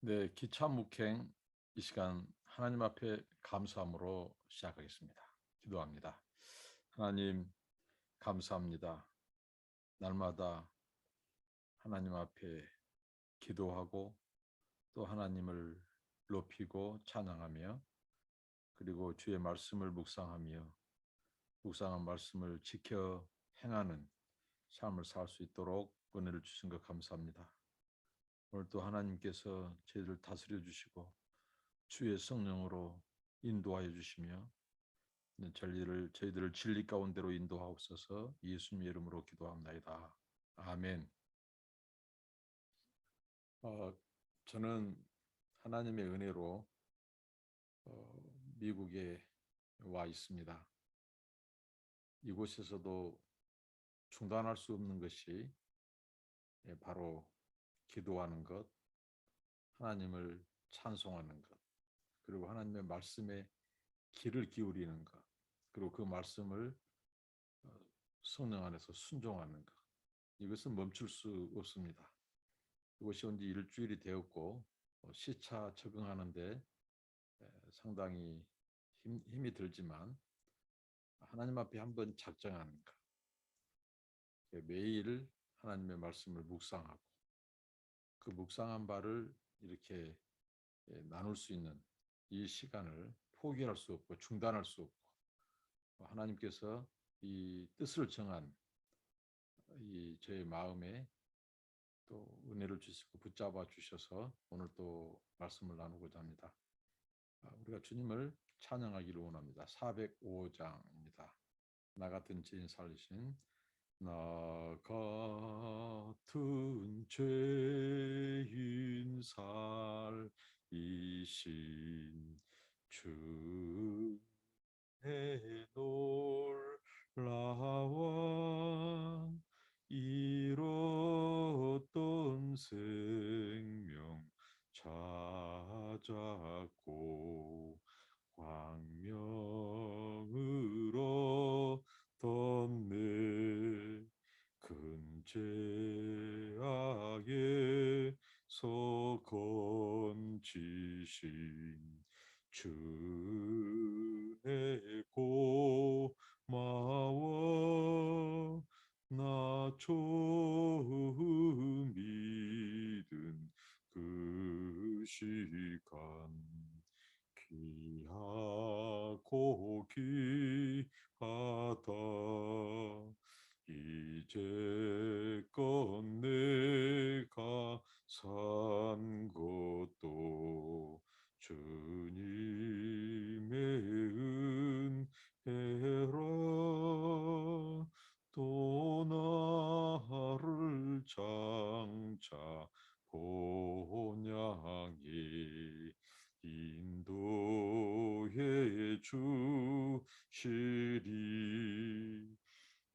네, 기차 묵행 이 시간 하나님 앞에 감사함으로 시작하겠습니다. 기도합니다. 하나님 감사합니다. 날마다 하나님 앞에 기도하고 또 하나님을 높이고 찬양하며 그리고 주의 말씀을 묵상하며 묵상한 말씀을 지켜 행하는 삶을 살 수 있도록 은혜를 주신 것 감사합니다. 오늘 또 하나님께서 저희를 다스려 주시고 주의 성령으로 인도하여 주시며 저희들을 진리 가운데로 인도하옵소서. 예수님의 이름으로 기도합나이다. 아멘. 저는 하나님의 은혜로 미국에 와 있습니다. 이곳에서도 중단할 수 없는 것이 바로 기도하는 것, 하나님을 찬송하는 것, 그리고 하나님의 말씀에 귀를 기울이는 것, 그리고 그 말씀을 성령 안에서 순종하는 것. 이것은 멈출 수 없습니다. 이곳이 온 지 일주일이 되었고 시차 적응하는데 상당히 힘이 들지만 하나님 앞에 한번 작정하는 것, 매일 하나님의 말씀을 묵상하고 그 묵상한 바를 이렇게 나눌 수 있는 이 시간을 포기할 수 없고 중단할 수 없고 하나님께서 이 뜻을 정한 이 저의 마음에 또 은혜를 주시고 붙잡아 주셔서 오늘 또 말씀을 나누고자 합니다. 우리가 주님을 찬양하기를 원합니다. 405장입니다. 나 같은 죄인 살리신 나 같은 죄인 살리신 주의 놀라운 잃었던 생명 찾았고 광명을 얻던 내 근죄악에서 건지신 주의 고마워 나 처음 믿은 그 시간 귀하고 귀하다 이제껏 내가 산 것도 주님의 은혜라 또 나를 장차 본향에 인도해 주시리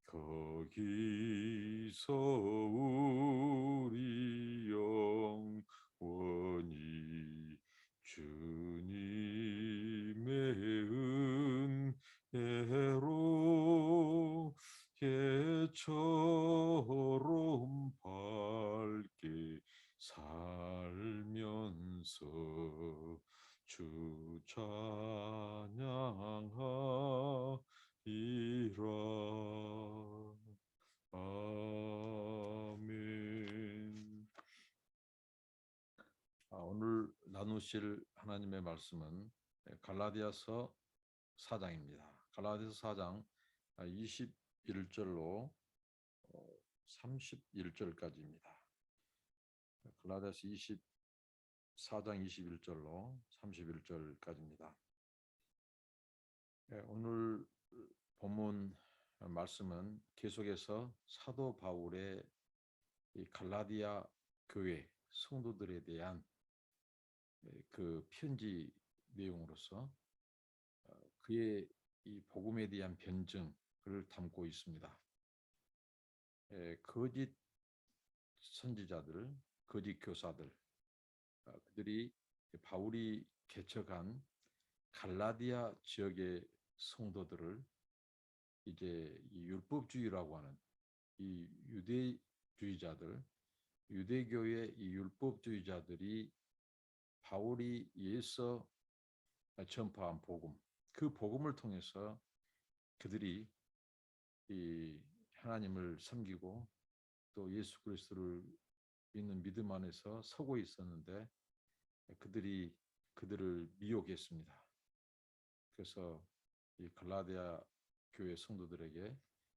거기서 우리 영원히 주님의 은혜로 개처럼 밝게 살면서 주 찬양하리라. 아멘. 오늘 나누실 하나님의 말씀은 갈라디아서 4장입니다. 갈라디아서 4장 21절로 31절까지입니다. 갈라디아서 24장 21절로 31절까지입니다. 오늘 본문 말씀은 계속해서 사도 바울의 이 갈라디아 교회 성도들에 대한 그 편지 내용으로서 그의 이 복음에 대한 변증을 담고 있습니다. 거짓 선지자들, 거짓 교사들, 그들이 바울이 개척한 갈라디아 지역의 성도들을 이제 이 율법주의라고 하는 이 유대주의자들, 유대교의 이 율법주의자들이 바울이 예서 전파한 복음, 그 복음을 통해서 그들이 이 하나님을 섬기고 또 예수 그리스도를 믿는 믿음 안에서 서고 있었는데 그들을 미혹했습니다. 그래서 이 갈라디아 교회 성도들에게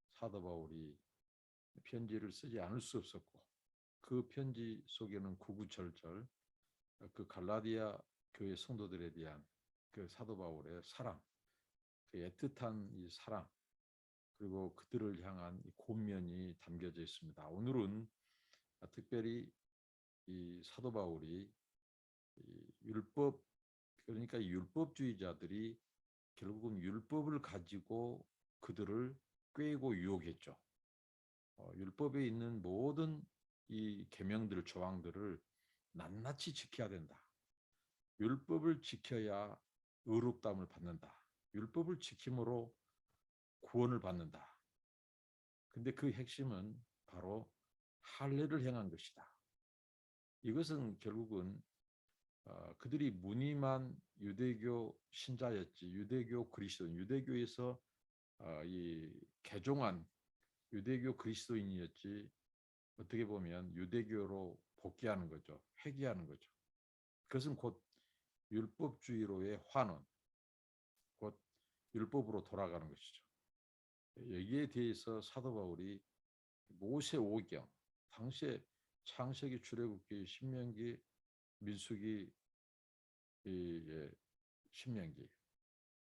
사도 바울이 편지를 쓰지 않을 수 없었고, 그 편지 속에는 구구절절 그 갈라디아 교회 성도들에 대한 그 사도 바울의 사랑, 그 애틋한 이 사랑, 그리고 그들을 향한 이 권면이 담겨져 있습니다. 오늘은 특별히 이 사도 바울이 이 율법, 그러니까 율법주의자들이 결국은 율법을 가지고 그들을 꾀고 유혹했죠. 율법에 있는 모든 이 계명들, 조항들을 낱낱이 지켜야 된다. 율법을 지켜야 의롭다함을 받는다. 율법을 지킴으로 구원을 받는다. 근데 그 핵심은 바로 할례를 행한 것이다. 이것은 결국은 그들이 무늬만 유대교 신자였지, 유대교 그리스도인, 유대교에서 이 개종한 유대교 그리스도인이었지, 어떻게 보면 유대교로 복귀하는 거죠. 회귀하는 거죠. 그것은 곧 율법주의로의 환원, 곧 율법으로 돌아가는 것이죠. 여기에 대해서 사도 바울이 모세 오경, 당시에 창세기, 출애굽기, 신명기, 민수기, 신명기,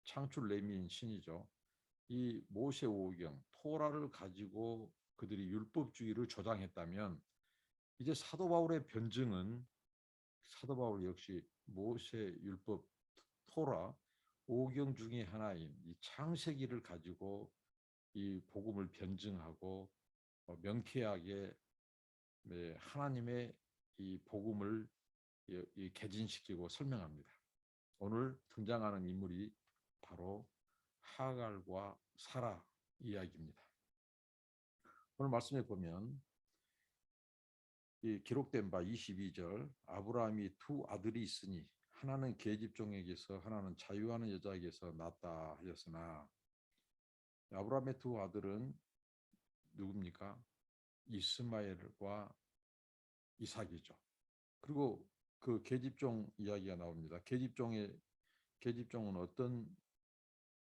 창출 레미인 신이죠. 이 모세 오경, 토라를 가지고 그들이 율법주의를 조장했다면, 이제 사도 바울의 변증은 사도 바울 역시 모세 율법 토라 오경 중의 하나인 이 창세기를 가지고 이 복음을 변증하고 명쾌하게 하나님의 이 복음을 개진시키고 설명합니다. 오늘 등장하는 인물이 바로 하갈과 사라 이야기입니다. 오늘 말씀에 보면 이 기록된 바 22절, 아브라함이 두 아들이 있으니 하나는 계집종에게서 하나는 자유하는 여자에게서 낳았다 하였으나, 아브라함의 두 아들은 누굽니까? 이스마엘과 이삭이죠. 그리고 그 계집종 이야기가 나옵니다. 계집종은 어떤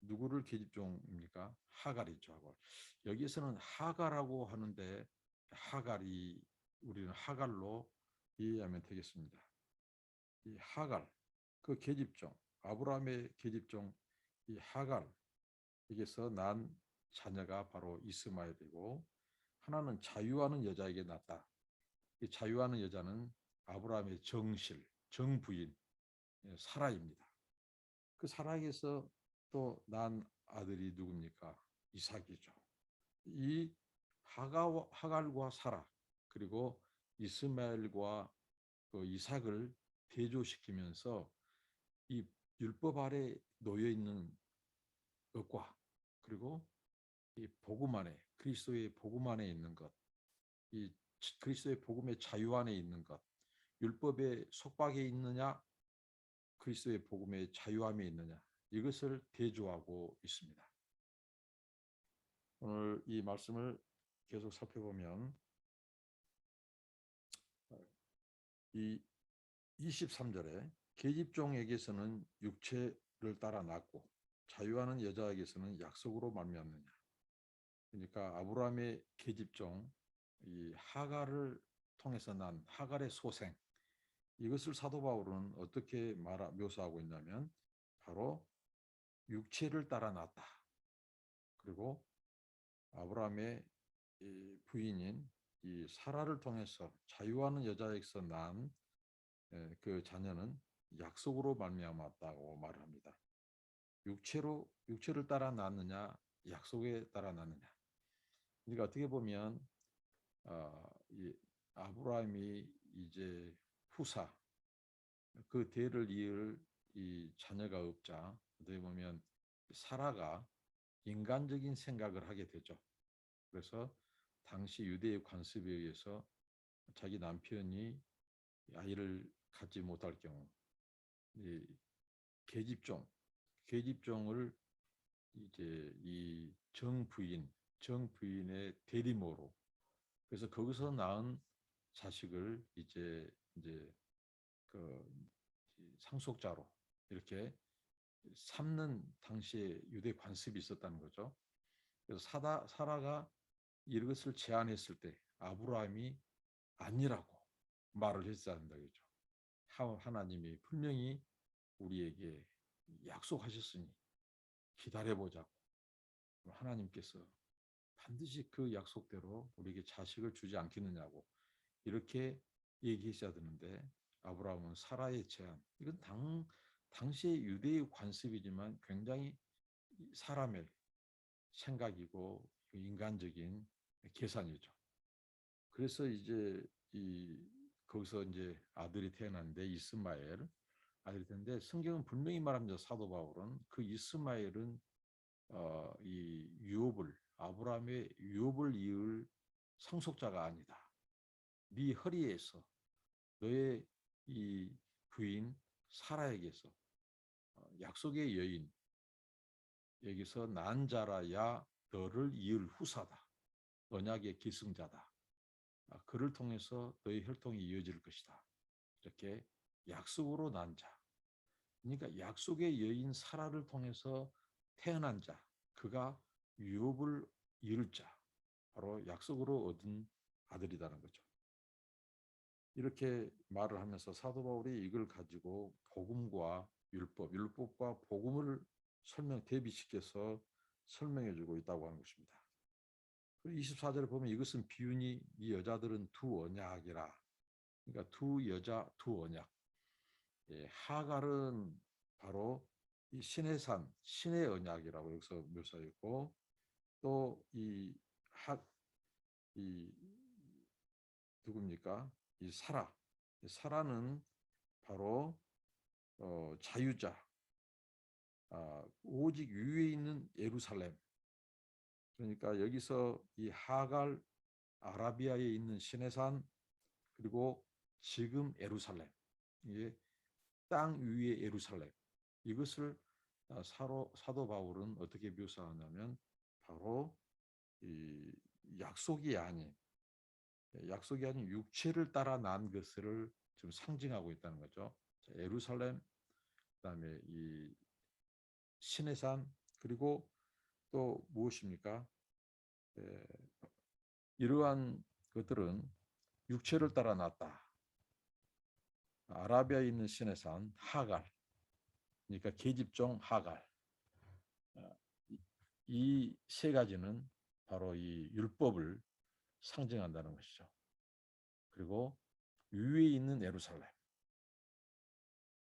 누구를 계집종입니까? 하갈이죠. 하갈. 여기서는 하갈이라고 하는데 하갈이 우리는 하갈로 이해하면 되겠습니다. 이 하갈, 그 계집종, 아브라함의 계집종 이 하갈에게서 난 자녀가 바로 이스마엘이고, 하나는 자유하는 여자에게 낳았다. 이 자유하는 여자는 아브라함의 정실, 정부인 사라입니다. 그 사라에게서 또 난 아들이 누굽니까? 이삭이죠. 이 하갈과 사라, 그리고 이스마엘과 그 이삭을 대조시키면서 이 율법 아래 놓여 있는 것과, 그리고 이 복음 안에, 그리스도의 복음 안에 있는 것, 이 그리스도의 복음의 자유 안에 있는 것, 율법의 속박에 있느냐, 그리스도의 복음의 자유함에 있느냐, 이것을 대조하고 있습니다. 오늘 이 말씀을 계속 살펴보면 이 23절에 계집종에게서는 육체를 따라 낳고 자유하는 여자에게서는 약속으로 말미암느냐. 그러니까 아브라함의 계집종 이 하갈을 통해서 난 하갈의 소생, 이것을 사도 바울은 어떻게 묘사하고 있냐면 바로 육체를 따라 낳았다. 그리고 아브라함의 이 부인인 이 사라를 통해서 자유하는 여자에게서 난 그 자녀는 약속으로 말미암았다고 말을 합니다. 육체를 따라 낳느냐, 약속에 따라 낳느냐. 그러니까 어떻게 보면 이 아브라함이 이제 후사, 그 대를 이을 이 자녀가 없자 어떻게 보면 사라가 인간적인 생각을 하게 되죠. 그래서 당시 유대의 관습에 의해서 자기 남편이 아이를 갖지 못할 경우, 이 계집종, 계집종을 이제 이 정부인의 대리모로, 그래서 거기서 낳은 자식을 이제 그 상속자로 이렇게 삼는 당시에 유대 관습이 있었다는 거죠. 그래서 사라가 이것을 제안했을 때 아브라함이 아니라고 말을 했어야 한다 그죠. 하나님이 분명히 우리에게 약속하셨으니 기다려보자고. 하나님께서 반드시 그 약속대로 우리에게 자식을 주지 않겠느냐고 이렇게 얘기했어야 되는데, 아브라함은 사라의 제안, 이건 당시의 유대의 관습이지만 굉장히 사람의 생각이고 인간적인 계산이죠. 그래서 이제 거기서 이제 아들이 태어났는데 이스마엘 아들이 됐는데, 성경은 분명히 말합니다. 사도 바울은 그 이스마엘은 이 유업을, 아브라함의 유업을 이을 상속자가 아니다. 네 허리에서 너의 이 부인 사라에게서 약속의 여인 여기서 난 자라야 너를 이을 후사다. 언약의 기승자다. 그를 통해서 너의 혈통이 이어질 것이다. 이렇게 약속으로 난 자. 그러니까 약속의 여인 사라를 통해서 태어난 자, 그가 유업을 이룰 자, 바로 약속으로 얻은 아들이라는 거죠. 이렇게 말을 하면서 사도 바울이 이걸 가지고 복음과 율법과 복음을 대비시켜서 설명해주고 있다고 하는 것입니다. 24절에 보면 이것은 비유니 이 여자들은 두 언약이라. 그러니까 두 여자 두 언약. 하갈은 바로 이 신의 산, 신의 언약이라고 여기서 묘사했고, 또 이 누굽니까? 이 사라는 바로 자유자, 오직 위에 있는 예루살렘. 그러니까 여기서 이 하갈, 아라비아에 있는 시내산, 그리고 지금 예루살렘, 이게 땅 위의 예루살렘, 이것을 사도 바울은 어떻게 묘사하냐면 바로 이 약속이 아닌 육체를 따라 난 것을 좀 상징하고 있다는 거죠. 예루살렘, 그다음에 이 시내산, 그리고 또 무엇입니까? 이러한 것들은 육체를 따라 났다. 아라비아에 있는 시내산 하갈, 그러니까 계집종 하갈. 이 세 가지는 바로 이 율법을 상징한다는 것이죠. 그리고 위에 있는 예루살렘,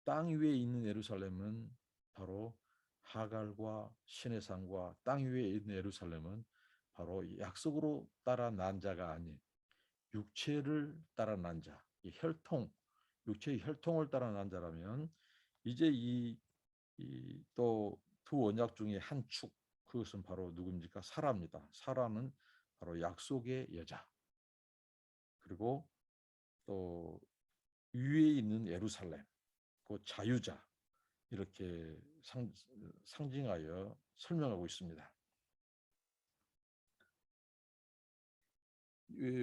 땅 위에 있는 예루살렘은 바로 하갈과 시내산과 땅 위에 있는 예루살렘은 바로 약속으로 따라 난 자가 아닌 육체를 따라 난 자, 이 육체의 혈통을 따라 난 자라면 이제 또 두 언약 중에 한 축, 그것은 바로 누굽니까? 사라입니다. 사라는 바로 약속의 여자. 그리고 또 위에 있는 예루살렘, 그 자유자, 이렇게 상징하여 설명하고 있습니다.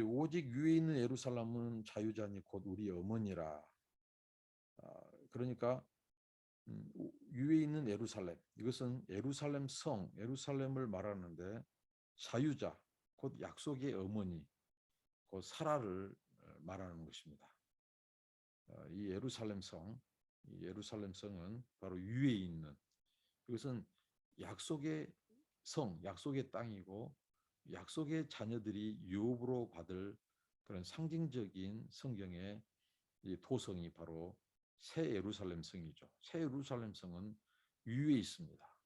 오직 위에 있는 예루살렘은 자유자니 곧 우리 어머니라. 그러니까 위에 있는 예루살렘, 이것은 예루살렘 성, 예루살렘을 말하는데 자유자, 곧 약속의 어머니, 곧 사라를 말하는 것입니다. 이 예루살렘 성은 바로 위에 있는, 이것은 약속의 약속의 땅이고 약속의 자녀들이 유업으로 받을 그런 상징적인 성경의 이 도성이 바로 새 예루살렘 성이죠. 새 예루살렘 성은 위에 있습니다.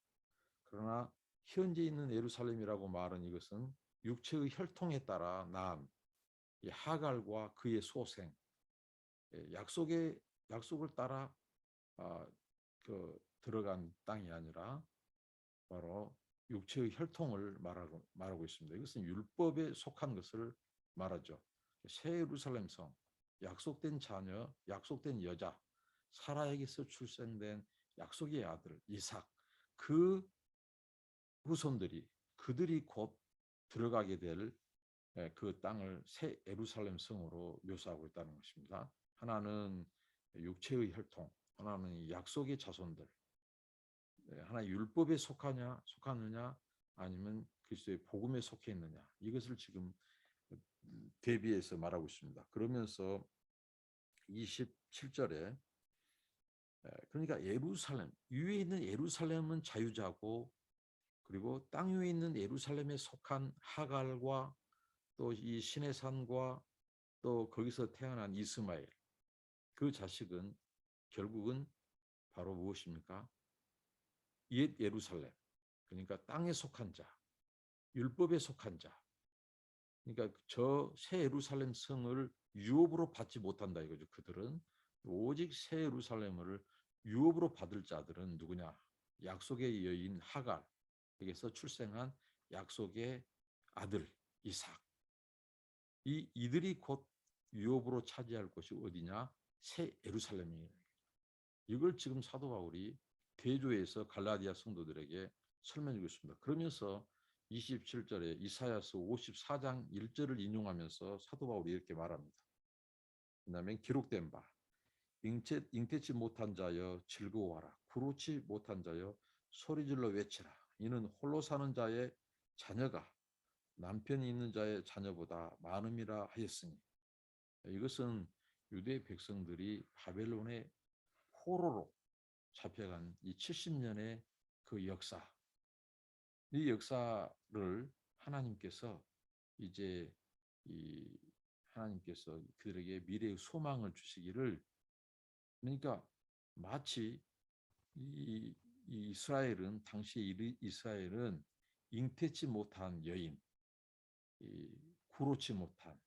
그러나 현재 있는 예루살렘이라고 말은 이것은 육체의 혈통에 따라 낳은 이 하갈과 그의 소생, 약속을 따라 들어간 땅이 아니라 바로 육체의 혈통을 말하고 있습니다. 이것은 율법에 속한 것을 말하죠. 새 예루살렘 성, 약속된 자녀, 약속된 여자, 사라에게서 출생된 약속의 아들 이삭, 그 후손들이 그들이 곧 들어가게 될 그 땅을 새 예루살렘 성으로 묘사하고 있다는 것입니다. 하나는 육체의 혈통, 하나는 약속의 자손들, 하나 율법에 속하느냐 아니면 그리스도의 복음에 속해 있느냐, 이것을 지금 대비해서 말하고 있습니다. 그러면서 27절에 그러니까 예루살렘 위에 있는 예루살렘은 자유자고, 그리고 땅 위에 있는 예루살렘에 속한 하갈과 또 이 신의 산과 또 거기서 태어난 이스마엘, 그 자식은 결국은 바로 무엇입니까? 옛 예루살렘, 그러니까 땅에 속한 자, 율법에 속한 자. 그러니까 저 새 예루살렘 성을 유업으로 받지 못한다 이거죠. 그들은 오직 새 예루살렘을 유업으로 받을 자들은 누구냐? 약속의 여인 하갈에게서 출생한 약속의 아들 이삭. 이들이 곧 유업으로 차지할 곳이 어디냐? 새 예루살렘이에요. 이걸 지금 사도 바울이 대조해서 갈라디아 성도들에게 설명해 주고 있습니다. 그러면서 27절에 이사야서 54장 1절을 인용하면서 사도 바울이 이렇게 말합니다. 그다음에 기록된 바 잉태치 못한 자여 즐거워하라, 구루치 못한 자여 소리질러 외치라. 이는 홀로 사는 자의 자녀가 남편이 있는 자의 자녀보다 많음이라 하였으니. 이것은 유대 백성들이 바벨론의 포로로 잡혀간 이 70년의 그 역사, 이 역사를 하나님께서 이제 이 하나님께서 그들에게 미래의 소망을 주시기를, 그러니까 마치 이 이스라엘은 당시 이스라엘은 잉태치 못한 여인, 구로치 못한,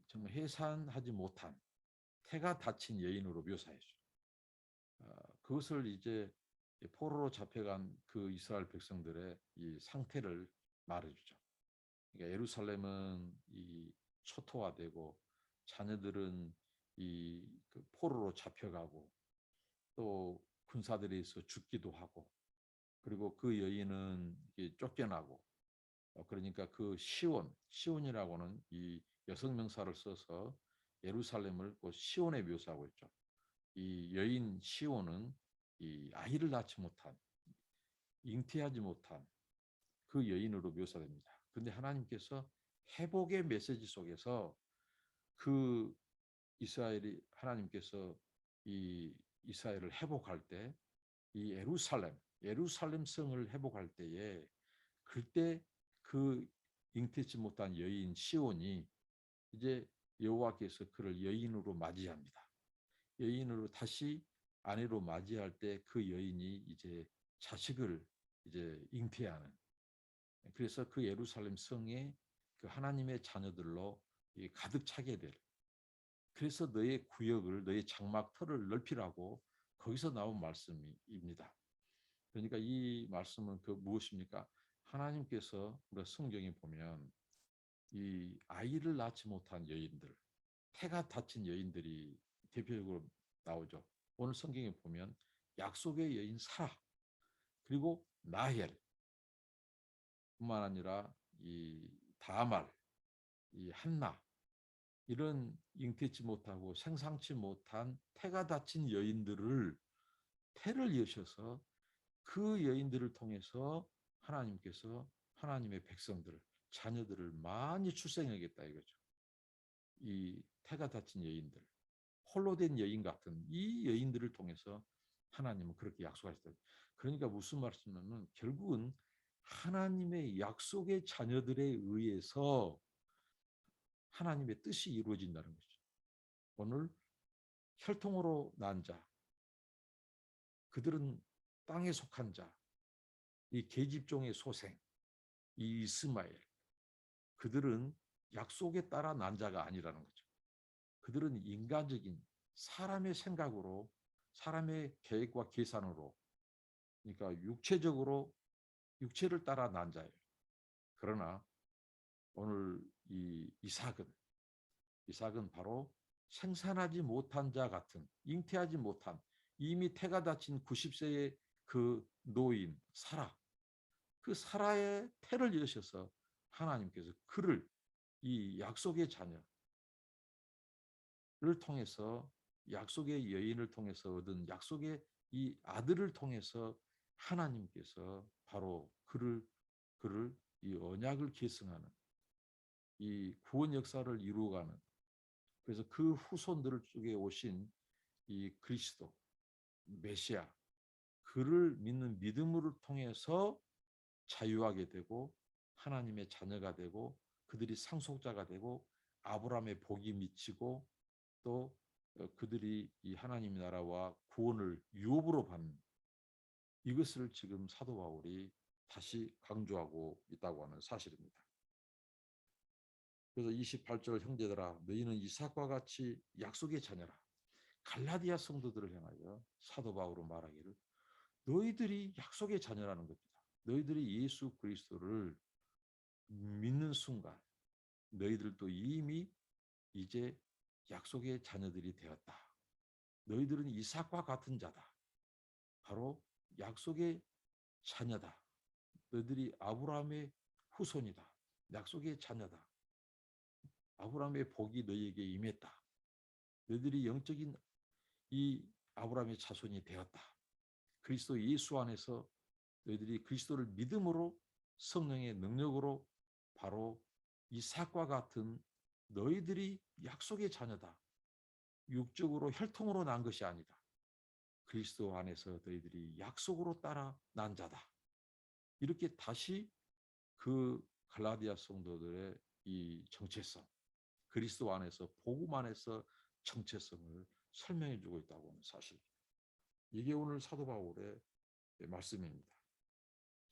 정말 해산하지 못한 태가 닫힌 여인으로 묘사해줘. 그것을 이제 포로로 잡혀간 그 이스라엘 백성들의 이 상태를 말해주죠. 그러니까 예루살렘은 이 초토화되고 자녀들은 그 포로로 잡혀가고 또 군사들에 의해서 죽기도 하고, 그리고 그 여인은 쫓겨나고, 그러니까 그 시온이라고는 이 여성 명사를 써서 예루살렘을 그 시온에 묘사하고 있죠. 이 여인 시온은 이 아이를 낳지 못한, 잉태하지 못한 그 여인으로 묘사됩니다. 그런데 하나님께서 회복의 메시지 속에서 그 이스라엘이 하나님께서 이 이스라엘을 회복할 때, 이 예루살렘 성을 회복할 때에 그때 그 잉태치 못한 여인 시온이 이제 여호와께서 그를 여인으로 맞이합니다. 여인으로 다시 아내로 맞이할 때 그 여인이 이제 자식을 이제 잉태하는, 그래서 그 예루살렘 성에 그 하나님의 자녀들로 가득 차게 될, 그래서 너의 구역을, 너의 장막터를 넓히라고 거기서 나온 말씀입니다. 그러니까 이 말씀은 그 무엇입니까? 하나님께서 우리가 성경에 보면 이 아이를 낳지 못한 여인들, 태가 닫힌 여인들이 대표적으로 나오죠. 오늘 성경에 보면 약속의 여인 사라, 그리고 나헬 뿐만 아니라 이 다말, 이 한나, 이런 잉태치 못하고 생상치 못한 태가 닫힌 여인들을 태를 여셔서 그 여인들을 통해서 하나님께서 하나님의 백성들을, 자녀들을 많이 출생하겠다 이거죠. 이 태가 닫힌 여인들, 홀로 된 여인 같은 이 여인들을 통해서 하나님은 그렇게 약속하셨다. 그러니까 무슨 말씀이냐면 결국은 하나님의 약속의 자녀들에 의해서 하나님의 뜻이 이루어진다는 거죠. 오늘 혈통으로 난 자, 그들은 땅에 속한 자, 이 계집종의 소생, 이 이스마엘, 그들은 약속에 따라 난 자가 아니라는 거죠. 그들은 인간적인 사람의 생각으로, 사람의 계획과 계산으로, 그러니까 육체적으로 육체를 따라 난 자예요. 그러나 오늘 이 이삭은 바로 생산하지 못한 자 같은, 잉태하지 못한, 이미 태가 다친 90세의 그 노인 사라, 그 사라의 태를 여셔서 하나님께서 그를, 이 약속의 자녀를 통해서, 약속의 여인을 통해서 얻은 약속의 이 아들을 통해서 하나님께서 바로 그를 이 언약을 계승하는, 이 구원 역사를 이루어가는, 그래서 그 후손들 쪽에 오신 이 그리스도 메시아, 그를 믿는 믿음을 통해서 자유하게 되고 하나님의 자녀가 되고 그들이 상속자가 되고 아브라함의 복이 미치고 또 그들이 이 하나님의 나라와 구원을 유업으로 받는, 이것을 지금 사도 바울이 다시 강조하고 있다고 하는 사실입니다. 그래서 28절, 형제들아 너희는 이삭과 같이 약속의 자녀라. 갈라디아 성도들을 향하여 사도 바울은 말하기를 너희들이 약속의 자녀라는 겁니다. 너희들이 예수 그리스도를 믿는 순간 너희들도 이미 이제 약속의 자녀들이 되었다. 너희들은 이삭과 같은 자다. 바로 약속의 자녀다. 너희들이 아브라함의 후손이다. 약속의 자녀다. 아브라함의 복이 너희에게 임했다. 너희들이 영적인 이 아브라함의 자손이 되었다. 그리스도 예수 안에서 너희들이 그리스도를 믿음으로 성령의 능력으로 바로 이삭과 같은 너희들이 약속의 자녀다. 육적으로 혈통으로 난 것이 아니다. 그리스도 안에서 너희들이 약속으로 따라 난 자다. 이렇게 다시 그 갈라디아 성도들의 이 정체성, 그리스도 안에서 복음 안에서 정체성을 설명해 주고 있다고 하는 사실. 이게 오늘 사도 바울의 말씀입니다.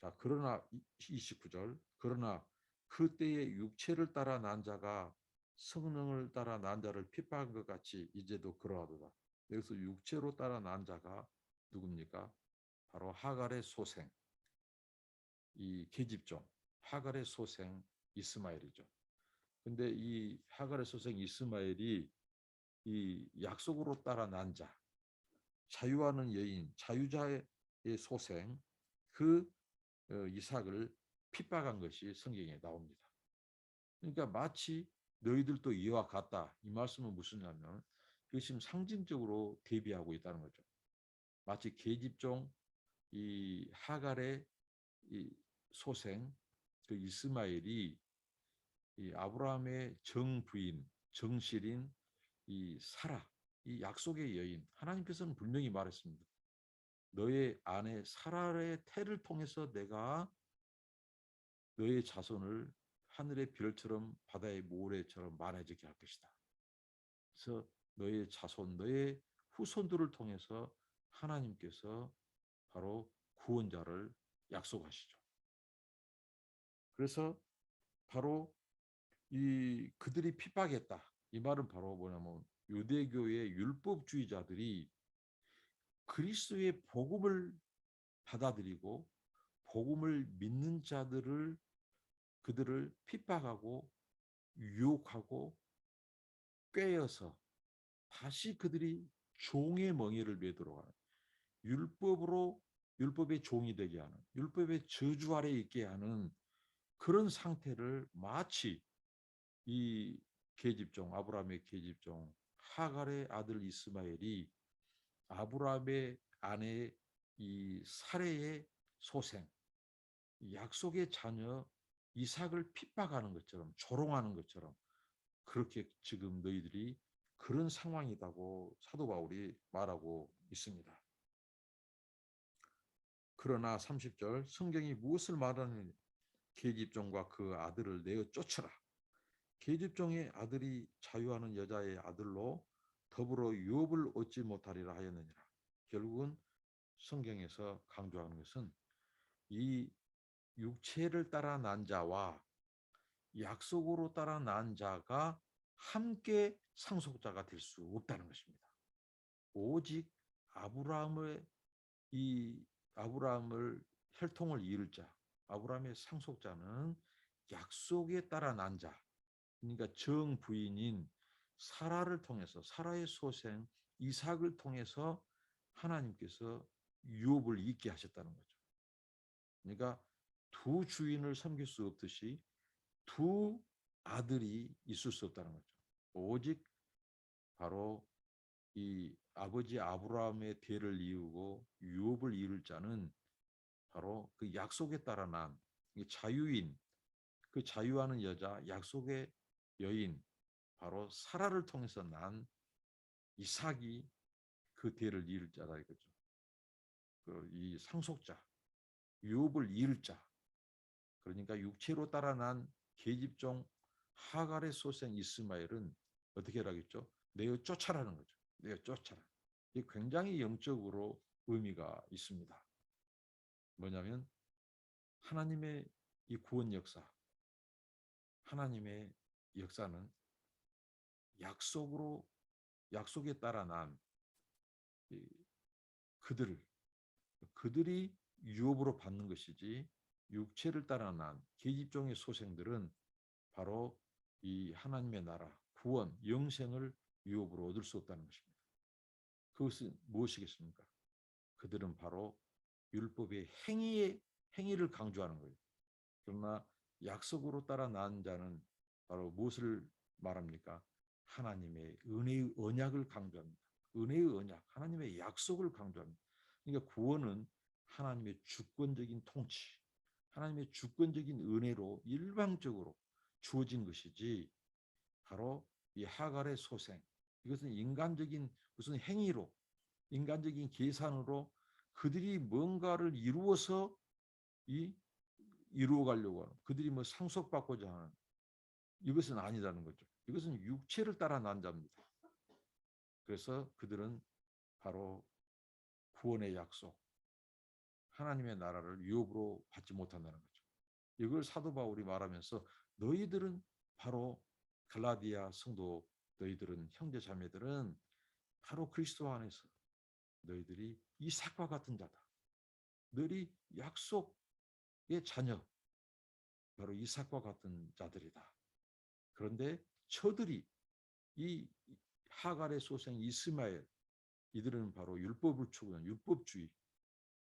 자, 그러나 29절, 그러나 그때의 육체를 따라 난 자가 성령을 따라 난 자를 핍박한 것 같이 이제도 그러하도다. 여기서 육체로 따라 난 자가 누굽니까? 바로 하갈의 소생, 이 계집종 하갈의 소생 이스마엘이죠. 근데 이 하갈의 소생 이스마엘이 이 약속으로 따라 난 자, 자유하는 여인, 자유자의 소생, 그 이삭을 핍박한 것이 성경에 나옵니다. 그러니까 마치 너희들도 이와 같다. 이 말씀은 무슨냐면 이것이 지금 상징적으로 대비하고 있다는 거죠. 마치 계집종 이 하갈의 이 소생 그 이스마엘이 이 아브라함의 정부인, 정실인 이 사라, 이 약속의 여인, 하나님께서는 분명히 말했습니다. 너의 아내 사라의 태를 통해서 내가 너의 자손을 하늘의 별처럼 바다의 모래처럼 많아지게 할 것이다. 그래서 너의 자손, 너의 후손들을 통해서 하나님께서 바로 구원자를 약속하시죠. 그래서 바로 이 그들이 핍박했다. 이 말은 바로 뭐냐면 유대교의 율법주의자들이 그리스도의 복음을 받아들이고 복음을 믿는 자들을 그들을 핍박하고 유혹하고 꿰어서 다시 그들이 종의 멍에를 매도록 하는, 율법으로 율법의 종이 되게 하는, 율법의 저주 아래 있게 하는 그런 상태를 마치 이 계집종 아브라함의 계집종 하갈의 아들 이스마엘이 아브라함의 아내 이 사레의 소생, 약속의 자녀 이삭을 핍박하는 것처럼 조롱하는 것처럼 그렇게 지금 너희들이 그런 상황이라고 사도 바울이 말하고 있습니다. 그러나 30절 성경이 무엇을 말하느냐, 계집종과 그 아들을 내어 쫓으라. 계집종의 아들이 자유하는 여자의 아들로 더불어 유업을 얻지 못하리라 하였느니라. 결국은 성경에서 강조하는 것은 이 육체를 따라 난 자와 약속으로 따라 난 자가 함께 상속자가 될 수 없다는 것입니다. 오직 아브라함의 이 아브라함을 혈통을 이을 자, 아브라함의 상속자는 약속에 따라 난 자, 그러니까 정부인인 사라를 통해서 사라의 소생 이삭을 통해서 하나님께서 유업을 잇게 하셨다는 거죠. 그러니까 두 주인을 섬길 수 없듯이 두 아들이 있을 수 없다는 거죠. 오직 바로 이 아버지 아브라함의 대를 이루고 유업을 이룰 자는 바로 그 약속에 따라 난 자유인, 그 자유하는 여자, 약속의 여인, 바로 사라를 통해서 난 이삭이 그 대를 이룰 자다 이거죠. 이 상속자, 유업을 이룰 자. 그러니까 육체로 따라 난 계집종 하갈의 소생 이스마엘은 어떻게 하라겠죠? 내어 쫓아라는 거죠. 내어 쫓아라. 이 굉장히 영적으로 의미가 있습니다. 뭐냐면 하나님의 이 구원 역사, 하나님의 역사는 약속에 따라 난 그들이 유업으로 받는 것이지 육체를 따라 난 계집종의 소생들은 바로 이 하나님의 나라, 구원, 영생을 유업으로 얻을 수 없다는 것입니다. 그것은 무엇이겠습니까? 그들은 바로 율법의 행위를 강조하는 거예요. 그러나 약속으로 따라 난 자는 바로 무엇을 말합니까? 하나님의 은혜의 언약을 강조합니다. 은혜의 언약, 하나님의 약속을 강조합니다. 그러니까 구원은 하나님의 주권적인 통치, 하나님의 주권적인 은혜로 일방적으로 주어진 것이지 바로 이 하갈의 소생, 이것은 인간적인 무슨 행위로, 인간적인 계산으로 그들이 뭔가를 이루어서 이루어 가려고 하는, 그들이 뭐 상속받고자 하는, 이것은 아니라는 거죠. 이것은 육체를 따라 난 자입니다. 그래서 그들은 바로 구원의 약속, 하나님의 나라를 유업으로 받지 못한다는 거죠. 이걸 사도 바울이 말하면서 너희들은 바로 갈라디아 성도, 너희들은 형제 자매들은 바로 그리스도 안에서 너희들이 이삭과 같은 자다. 너희 약속의 자녀, 바로 이삭과 같은 자들이다. 그런데 저들이 이 하갈의 소생 이스마엘, 이들은 바로 율법을 추구하는 율법주의,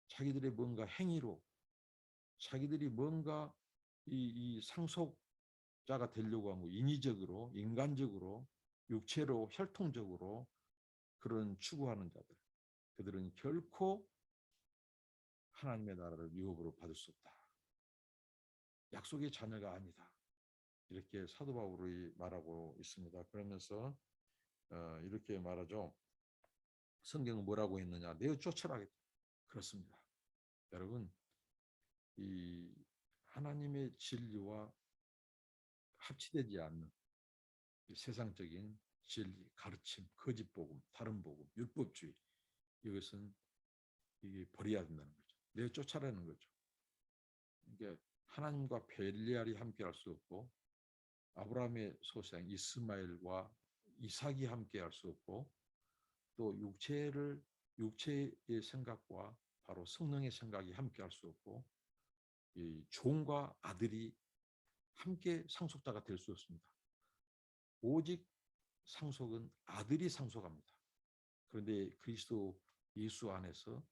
자기들의 뭔가 행위로, 자기들이 뭔가 이 상속자가 되려고 하고 인위적으로, 인간적으로, 육체로, 혈통적으로 그런 추구하는 자들, 그들은 결코 하나님의 나라를 유업으로 받을 수 없다. 약속의 자녀가 아니다. 이렇게 사도 바울이 말하고 있습니다. 그러면서 이렇게 말하죠. 성경은 뭐라고 했느냐? 내어 쫓아라. 그렇습니다. 여러분, 이 하나님의 진리와 합치되지 않는 세상적인 진리, 가르침, 거짓 복음, 다른 복음, 율법주의, 이것은 이게 버려야 된다는 거죠. 내어 쫓아라는 거죠. 이게 하나님과 벨리알이 함께할 수 없고 아브라함의 소생 이스마엘과 이삭이 함께할 수 없고 또 육체의 생각과 바로 성령의 생각이 함께할 수 없고 이 종과 아들이 함께 상속자가 될 수 없습니다. 오직 상속은 아들이 상속합니다. 그런데 그리스도 예수 안에서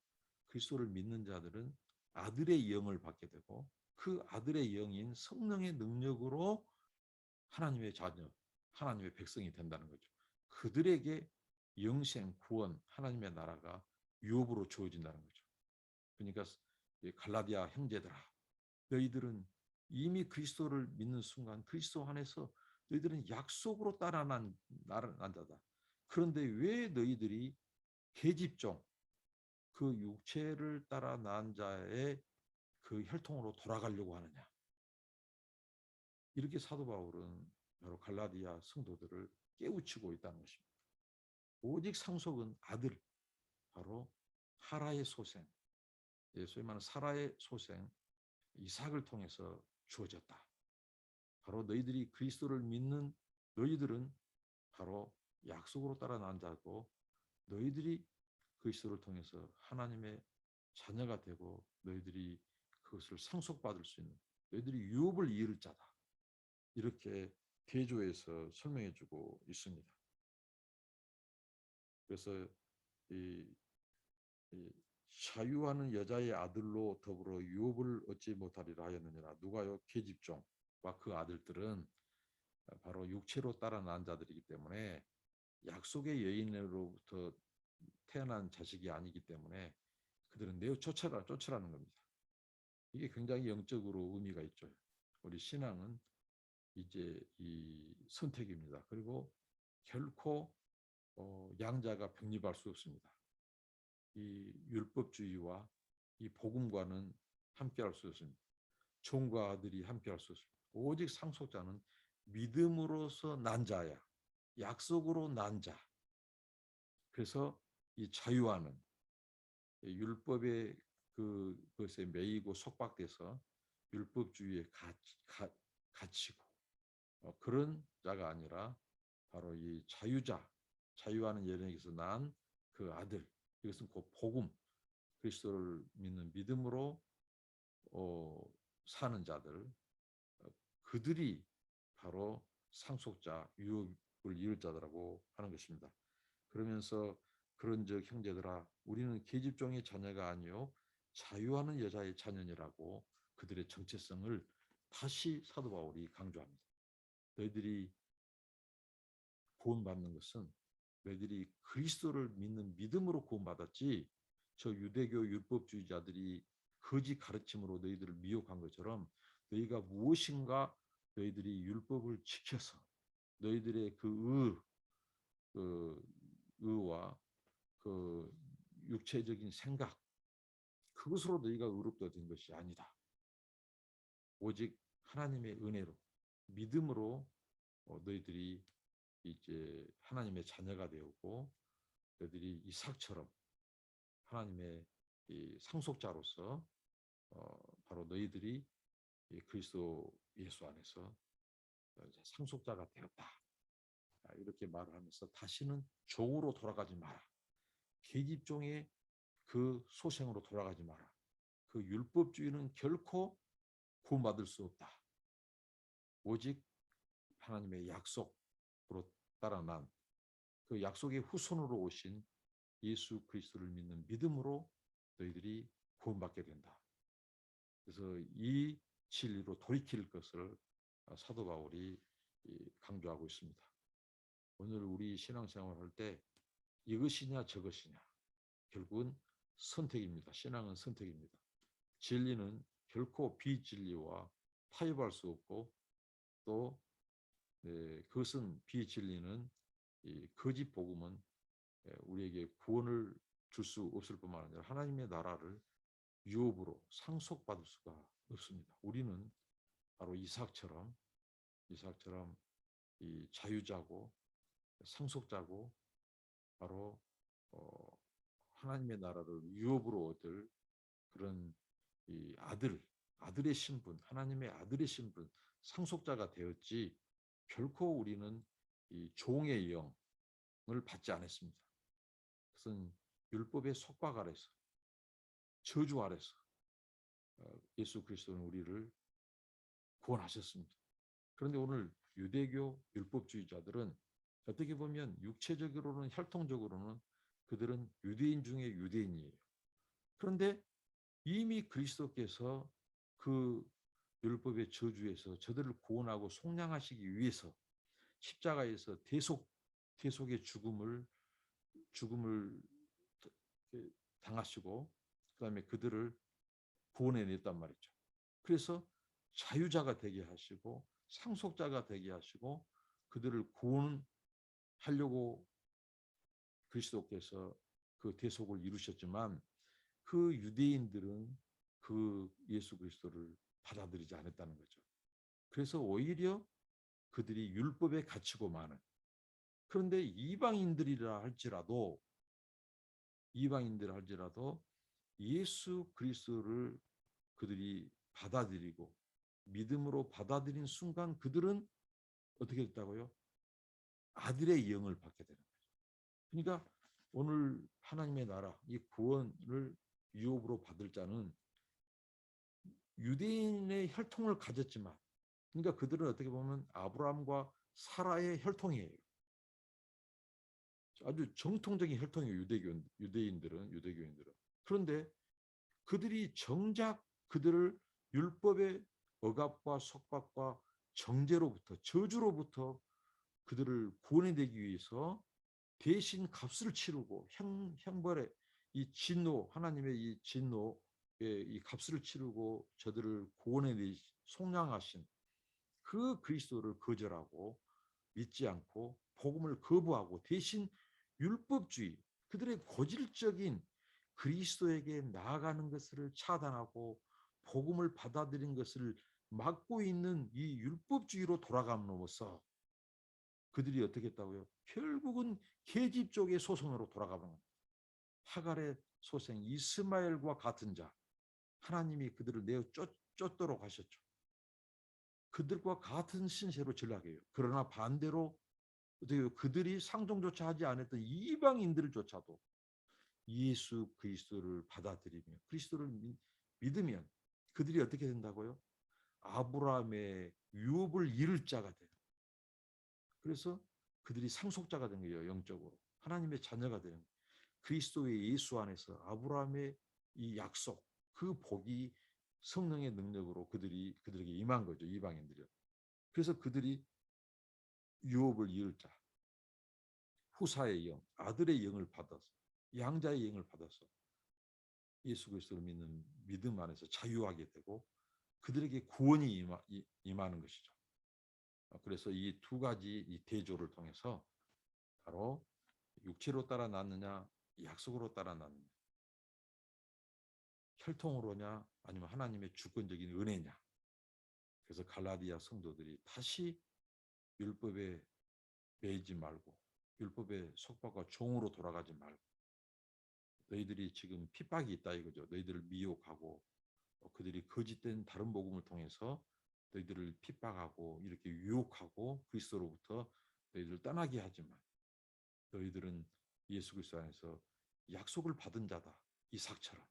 그리스도를 믿는 자들은 아들의 영을 받게 되고 그 아들의 영인 성령의 능력으로 하나님의 자녀, 하나님의 백성이 된다는 거죠. 그들에게 영생, 구원, 하나님의 나라가 유업으로 주어진다는 거죠. 그러니까 갈라디아 형제들아, 너희들은 이미 그리스도를 믿는 순간 그리스도 안에서 너희들은 약속으로 따라 난 자다. 그런데 왜 너희들이 계집종, 그 육체를 따라 난 자의 그 혈통으로 돌아가려고 하느냐. 이렇게 사도 바울은 바로 갈라디아 성도들을 깨우치고 있다는 것입니다. 오직 상속은 아들, 바로 하라의 소생, 소위 말하는 사라의 소생, 이삭을 통해서 주어졌다. 바로 너희들이 그리스도를 믿는 너희들은 바로 약속으로 따라 난 자고 너희들이 그리스도를 통해서 하나님의 자녀가 되고 너희들이 그것을 상속받을 수 있는 너희들이 유업을 이을 자다. 이렇게 개조해서 설명해주고 있습니다. 그래서 이, 이 사유하는 여자의 아들로 더불어 유업을 얻지 못하리라 하였느니라. 누가요? 계집종과 그 아들들은 바로 육체로 따라 난 자들이기 때문에 약속의 여인으로부터 태어난 자식이 아니기 때문에 그들은 내어 쫓으라는 겁니다. 이게 굉장히 영적으로 의미가 있죠. 우리 신앙은 이제 이 선택입니다. 그리고 결코 양자가 병립할 수 없습니다. 이 율법주의와 이 복음과는 함께할 수 없습니다. 종과 아들이 함께할 수 없습니다. 오직 상속자는 믿음으로서 난 자야. 약속으로 난 자. 그래서 이 자유하는 율법의 그것에 매이고 속박돼서 율법주의에 갇히고 그런 자가 아니라 바로 이 자유자, 자유하는 여인에게서 난 그 아들, 이것은 곧 복음, 그리스도를 믿는 믿음으로 사는 자들, 그들이 바로 상속자, 유업을 이룰 자들라고 하는 것입니다. 그러면서 그런즉 형제들아, 우리는 계집종의 자녀가 아니요 자유하는 여자의 자녀니라고 그들의 정체성을 다시 사도 바울이 강조합니다. 너희들이 구원받는 것은 너희들이 그리스도를 믿는 믿음으로 구원받았지, 저 유대교 율법주의자들이 거짓 가르침으로 너희들을 미혹한 것처럼 너희가 무엇인가 너희들이 율법을 지켜서 너희들의 그 의와 그 육체적인 생각, 그것으로 너희가 의롭다 된 것이 아니다. 오직 하나님의 은혜로, 믿음으로 너희들이 이제 하나님의 자녀가 되었고, 너희들이 이삭처럼 하나님의 이 상속자로서 바로 너희들이 그리스도 예수 안에서 상속자가 되었다. 이렇게 말을 하면서 다시는 종으로 돌아가지 마라. 계집종의 그 소생으로 돌아가지 마라. 그 율법주의는 결코 구원받을 수 없다. 오직 하나님의 약속으로 따라 난 그 약속의 후손으로 오신 예수 그리스도를 믿는 믿음으로 너희들이 구원받게 된다. 그래서 이 진리로 돌이킬 것을 사도 바울이 강조하고 있습니다. 오늘 우리 신앙생활 할 때 이것이냐 저것이냐, 결국은 선택입니다. 신앙은 선택입니다. 진리는 결코 비진리와 타협할 수 없고, 또 그것은 비진리는 이 거짓 복음은 우리에게 구원을 줄 수 없을 뿐만 아니라 하나님의 나라를 유업으로 상속받을 수가 없습니다. 우리는 바로 이삭처럼 이 자유자고 상속자고, 바로 하나님의 나라를 유업으로 얻을 그런 이 아들의 신분, 하나님의 아들의 신분, 상속자가 되었지, 결코 우리는 이 종의 영을 받지 않았습니다. 그것은 율법의 속박 아래서, 저주 아래서 예수 그리스도는 우리를 구원하셨습니다. 그런데 오늘 유대교 율법주의자들은 어떻게 보면 육체적으로는, 혈통적으로는 그들은 유대인 중에 유대인이에요. 그런데 이미 그리스도께서 그 율법의 저주에서 저들을 구원하고 속량하시기 위해서 십자가에서 대속의 죽음을 당하시고, 그다음에 그들을 구원해냈단 말이죠. 그래서 자유자가 되게 하시고 상속자가 되게 하시고 그들을 구원하려고 그리스도께서 그 대속을 이루셨지만, 그 유대인들은 그 예수 그리스도를 받아들이지 않았다는 거죠. 그래서 오히려 그들이 율법에 갇히고 마는, 그런데 이방인들이라 할지라도 예수 그리스도를 그들이 받아들이고 믿음으로 받아들인 순간 그들은 어떻게 됐다고요? 아들의 영을 받게 되는 거죠. 그러니까 오늘 하나님의 나라, 이 구원을 유업으로 받을 자는 유대인의 혈통을 가졌지만, 그러니까 그들은 어떻게 보면 아브라함과 사라의 혈통이에요. 아주 정통적인 혈통이에요. 유대인들은. 그런데 그들이 정작 그들을 율법의 억압과 속박과 정죄로부터 저주로부터 그들을 구원해내기 위해서 대신 값을 치르고 형벌의 이 진노 하나님의 이 진노의 이 값을 치르고 저들을 구원해 속량하신 그 그리스도를 거절하고 믿지 않고 복음을 거부하고 대신 율법주의 그들의 고질적인 그리스도에게 나아가는 것을 차단하고 복음을 받아들인 것을 막고 있는 이 율법주의로 돌아감으로써 그들이 어떻게 했다고요? 결국은 계집 쪽의 소송으로 돌아가는 겁니다. 하갈의 소생 이스마엘과 같은 자 하나님이 그들을 내어 쫓도록 하셨죠. 그들과 같은 신세로 전락해요. 그러나 반대로 그들이 상종조차 하지 않았던 이방인들조차도 예수 그리스도를 받아들이며 그리스도를 믿으면 그들이 어떻게 된다고요? 아브라함의 유업을 이룰 자가 돼요. 그래서 그들이 상속자가 된 거예요. 영적으로. 하나님의 자녀가 되는 거예요. 그리스도의 예수 안에서 아브라함의 이 약속, 그 복이 성령의 능력으로 그들에게 임한 거죠. 이방인들이요. 그래서 그들이 유업을 이을 자, 후사의 영, 아들의 영을 받아서 양자의 영을 받아서 예수 그리스도를 믿는 믿음 안에서 자유하게 되고 그들에게 구원이 임하는 것이죠. 그래서 이 두 가지 이 대조를 통해서 바로 육체로 따라 낳느냐 약속으로 따라 낳느냐 혈통으로냐 아니면 하나님의 주권적인 은혜냐. 그래서 갈라디아 성도들이 다시 율법에 매이지 말고 율법의 속박과 종으로 돌아가지 말고 너희들이 지금 핍박이 있다 이거죠. 너희들을 미혹하고 그들이 거짓된 다른 복음을 통해서 너희들을 핍박하고 이렇게 유혹하고 그리스도로부터 너희들을 떠나게 하지만 너희들은 예수 그리스도 안에서 약속을 받은 자다. 이삭처럼.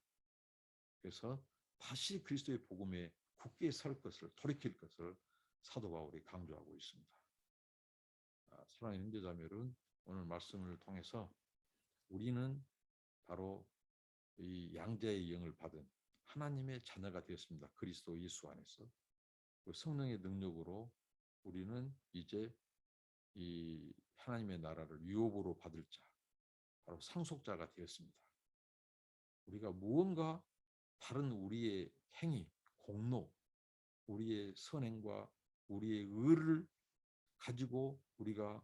그래서 다시 그리스도의 복음에 굳게 설 것을 돌이킬 것을 사도 바울이 강조하고 있습니다. 사랑하는 형제자매는 오늘 말씀을 통해서 우리는 바로 이 양자의 영을 받은 하나님의 자녀가 되었습니다. 그리스도 예수 안에서 그 성령의 능력으로 우리는 이제 이 하나님의 나라를 유업으로 받을 자, 바로 상속자가 되었습니다. 우리가 무언가 다른 우리의 행위, 공로, 우리의 선행과 우리의 의를 가지고 우리가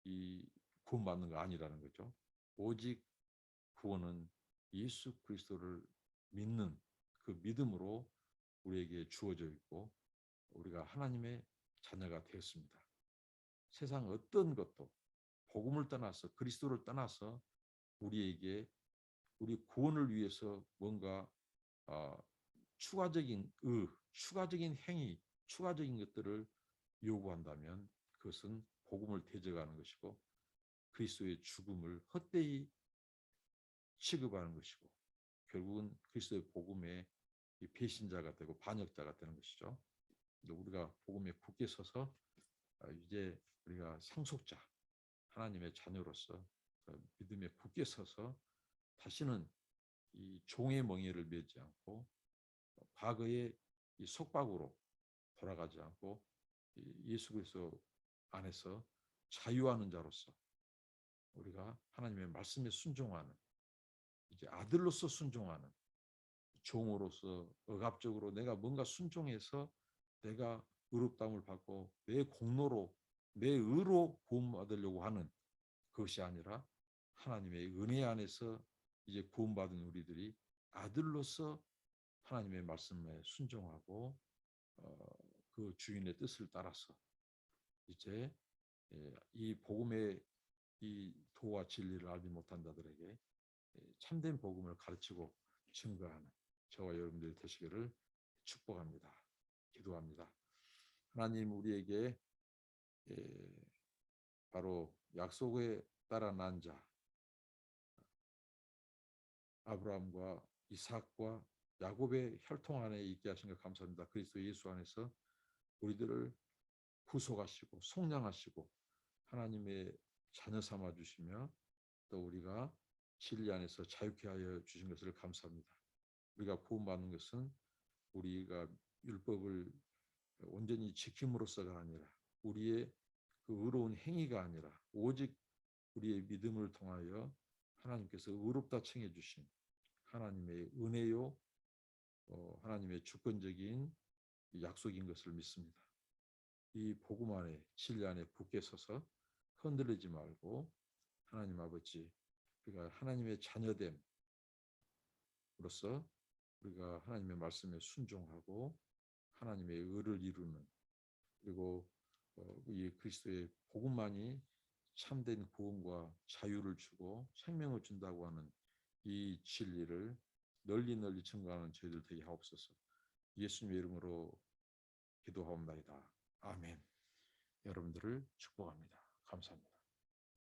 이 구원받는 거 아니라는 거죠. 오직 구원은 예수 그리스도를 믿는 그 믿음으로 우리에게 주어져 있고 우리가 하나님의 자녀가 되었습니다. 세상 어떤 것도 복음을 떠나서 그리스도를 떠나서 우리에게 우리 구원을 위해서 뭔가 추가적인 추가적인 행위, 추가적인 것들을 요구한다면 그것은 복음을 대적하는 것이고 그리스도의 죽음을 헛되이 취급하는 것이고 결국은 그리스도의 복음의 배신자가 되고 반역자가 되는 것이죠. 우리가 복음에 굳게 서서 이제 우리가 상속자, 하나님의 자녀로서 믿음에 굳게 서서 다시는 이 종의 멍에를 매지 않고 과거의 이 속박으로 돌아가지 않고 예수 그리스도 안에서 자유하는 자로서 우리가 하나님의 말씀에 순종하는 이제 아들로서 순종하는 종으로서 억압적으로 내가 뭔가 순종해서 내가 의롭다움을 받고 내 공로로 내 의로 구원받으려고 하는 그것이 아니라 하나님의 은혜 안에서 이제 구원받은 우리들이 아들로서 하나님의 말씀에 순종하고 그 주인의 뜻을 따라서 이제 이 복음의 이 도와 진리를 알지 못한 자들에게 참된 복음을 가르치고 증거하는 저와 여러분들이 되시기를 축복합니다. 기도합니다. 하나님 우리에게 바로 약속에 따라 난 자 아브라함과 이삭과 야곱의 혈통 안에 있게 하신 것 감사합니다. 그리스도 예수 안에서 우리들을 구속하시고 속량하시고 하나님의 자녀 삼아 주시며 또 우리가 진리 안에서 자유케 하여 주신 것을 감사합니다. 우리가 구원받는 것은 우리가 율법을 온전히 지킴으로써가 아니라 우리의 그 의로운 행위가 아니라 오직 우리의 믿음을 통하여 하나님께서 의롭다 칭해 주신 하나님의 은혜요, 하나님의 주권적인 약속인 것을 믿습니다. 이 복음 안에 진리 안에 굳게 서서 흔들리지 말고 하나님 아버지, 우리가 하나님의 자녀됨으로써 우리가 하나님의 말씀에 순종하고 하나님의 의를 이루는, 그리고 이 그리스도의 복음만이 참된 구원과 자유를 주고 생명을 준다고 하는 이 진리를 널리 널리 증거하는 저희들 되게 하옵소서. 예수님의 이름으로 기도하옵나이다. 아멘. 여러분들을 축복합니다. 감사합니다.